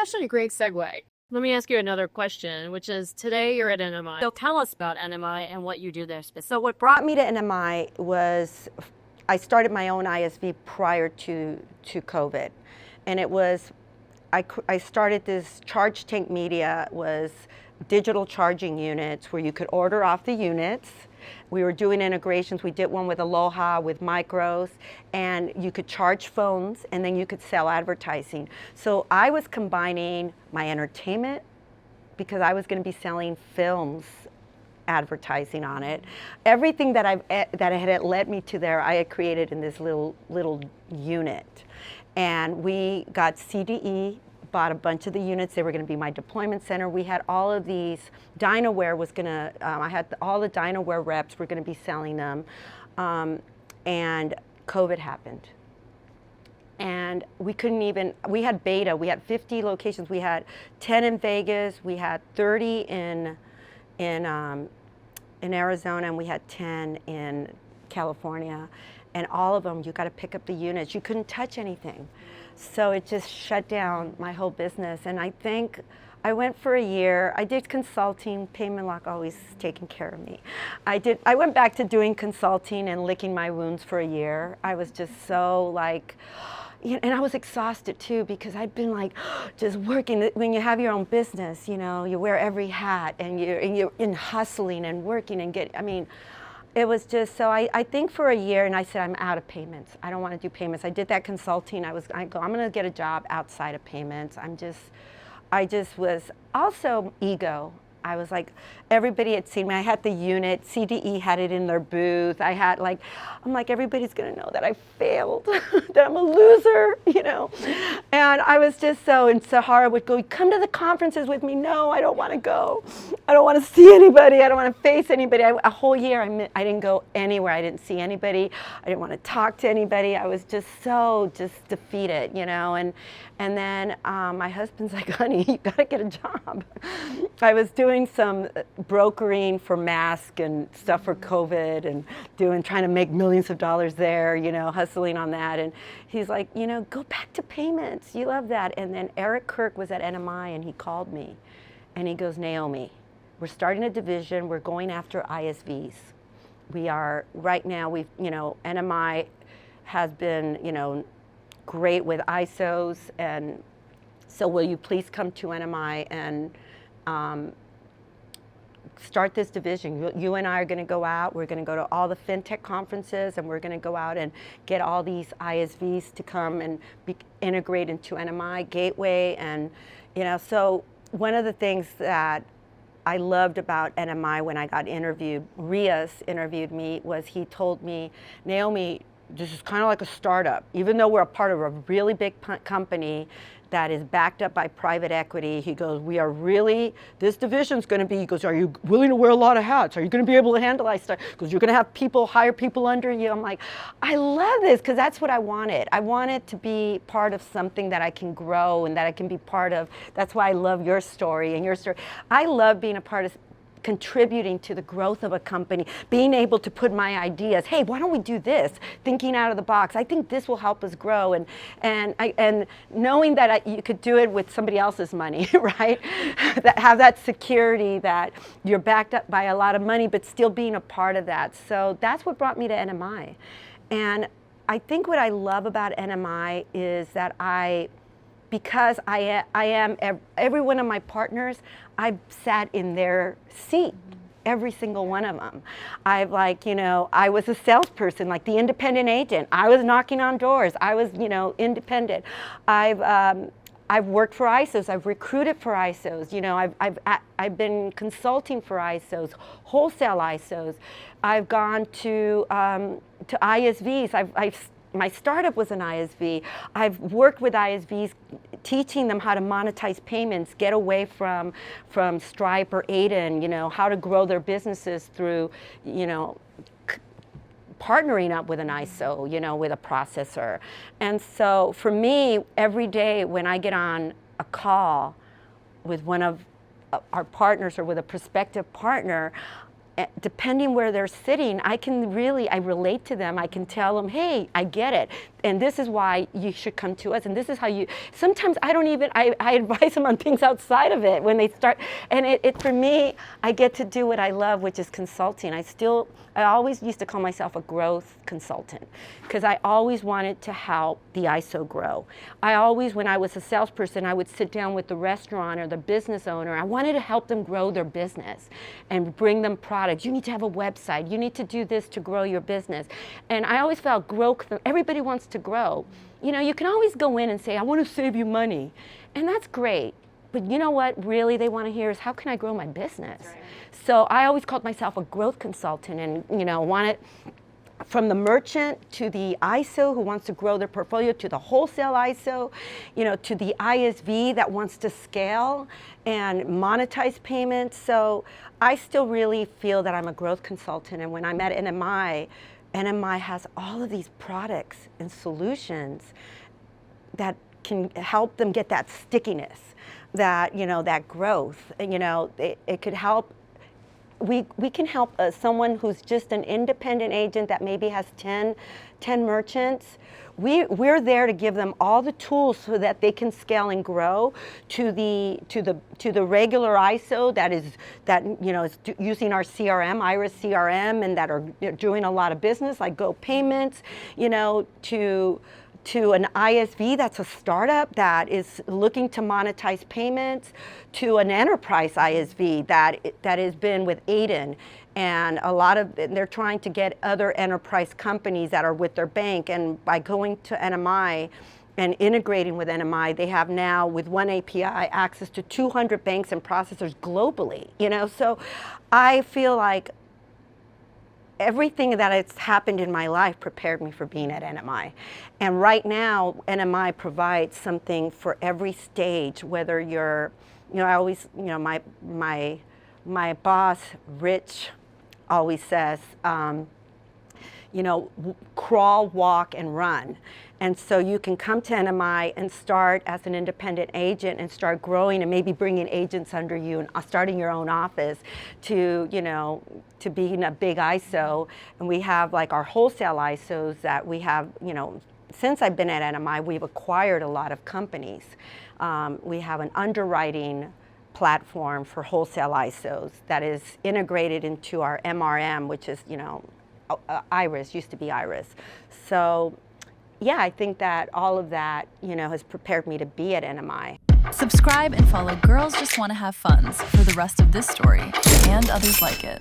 actually a great segue. Let me ask you another question, which is today you're at NMI. So tell us about NMI and what you do there specifically. So what brought me to NMI was I started my own ISV prior to COVID. And it was, I started this Charge Tank Media, was digital charging units where you could order off the units. We were doing integrations. We did one with Aloha, with Micros, and you could charge phones and then you could sell advertising. So I was combining my entertainment because I was going to be selling films, advertising on it. Everything that had led me to there, I had created in this little unit. And we got CDE, bought a bunch of the units. They were going to be my deployment center. We had all of these. Dynaware was going to, I had all the Dynaware reps were going to be selling them. And COVID happened. And we couldn't even, we had beta. We had 50 locations. We had 10 in Vegas. We had 30 in Arizona, and we had 10 in California. And all of them, you got to pick up the units. You couldn't touch anything. So it just shut down my whole business. And I think I went for a year. I did consulting. Payment Lock always taking care of me. I went back to doing consulting and licking my wounds for a year. I was just so like, and I was exhausted too because I'd been like just working. When you have your own business, you know, you wear every hat and you're in hustling and working and it was just, so I think for a year, and I said, I'm out of payments. I don't want to do payments. I did that consulting. I'm going to get a job outside of payments. I just was also ego. I was like, everybody had seen me. I had the unit. CDE had it in their booth. I'm like, everybody's going to know that I failed, that I'm a loser, you know. And I was just so, and Sahara would go, come to the conferences with me. No, I don't want to go. I don't want to see anybody. I don't want to face anybody. A whole year, I didn't go anywhere. I didn't see anybody. I didn't want to talk to anybody. I was just so defeated, you know. And then my husband's like, honey, you got to get a job. I was doing some brokering for masks and stuff for COVID and trying to make millions of dollars there, you know, hustling on that. And he's like, you know, go back to payments. You love that. And then Eric Kirk was at NMI and he called me and he goes, Naomi, we're starting a division. We're going after ISVs. We are right now, NMI has been, great with ISOs. And so will you please come to NMI and start this division. You and I are going to go out. We're going to go to all the fintech conferences, and we're going to go out and get all these ISVs to come and integrate into NMI Gateway. And so one of the things that I loved about NMI when I got interviewed, Rias interviewed me, was he told me, Naomi, this is kind of like a startup. Even though we're a part of a really big company that is backed up by private equity, he goes, this division's going to be, he goes, are you willing to wear a lot of hats? Are you going to be able to handle that stuff? Because you're going to have hire people under you. I'm like, I love this because that's what I wanted. I wanted to be part of something that I can grow and that I can be part of. That's why I love your story and your story. I love being a part of contributing to the growth of a company, being able to put my ideas, hey, why don't we do this? Thinking out of the box. I think this will help us grow, and knowing that you could do it with somebody else's money, right? Have that security that you're backed up by a lot of money, but still being a part of that. So that's what brought me to NMI. And I think what I love about NMI is that because I am every one of my partners, I've sat in their seat, every single one of them. I was a salesperson, like the independent agent. I was knocking on doors. I was, independent. I've worked for ISOs. I've recruited for ISOs. I've been consulting for ISOs, wholesale ISOs. I've gone to ISVs. My startup was an ISV. I've worked with ISVs, teaching them how to monetize payments, get away from Stripe or Aiden, how to grow their businesses through, partnering up with an ISO, with a processor. And so for me, every day when I get on a call with one of our partners or with a prospective partner, depending where they're sitting, I relate to them. I can tell them, hey, I get it. And this is why you should come to us. And this is how sometimes I advise them on things outside of it when they start. And for me, I get to do what I love, which is consulting. I always used to call myself a growth consultant because I always wanted to help the ISO grow. When I was a salesperson, I would sit down with the restaurant or the business owner. I wanted to help them grow their business and bring them products. You need to have a website. You need to do this to grow your business. And I always felt everybody wants to grow. You can always go in and say, I want to save you money. And that's great. But you know what really they want to hear is, how can I grow my business? Right. So I always called myself a growth consultant, and wanted from the merchant to the ISO who wants to grow their portfolio, to the wholesale ISO, to the ISV that wants to scale and monetize payments. So I still really feel that I'm a growth consultant. And when I'm at NMI has all of these products and solutions that can help them get that stickiness, that growth. It could help. We can help someone who's just an independent agent that maybe has 10 merchants. We're there to give them all the tools so that they can scale and grow to the regular ISO is using our CRM, Iris CRM, and that are doing a lot of business like Go Payments, to an ISV that's a startup that is looking to monetize payments, to an enterprise ISV that has been with Aiden, and they're trying to get other enterprise companies that are with their bank, and by going to NMI and integrating with NMI, they have now with one API access to 200 banks and processors globally. So I feel like everything that has happened in my life prepared me for being at NMI. And right now, NMI provides something for every stage, whether you're, I always, my boss, Rich, always says, crawl, walk, and run. And so you can come to NMI and start as an independent agent and start growing and maybe bringing agents under you and starting your own office to being a big ISO. And we have like our wholesale ISOs that we have, since I've been at NMI, we've acquired a lot of companies. We have an underwriting platform for wholesale ISOs that is integrated into our MRM, which is, Iris, used to be Iris. So yeah, I think that all of that, has prepared me to be at NMI. Subscribe and follow Girls Just Want to Have Funds for the rest of this story and others like it.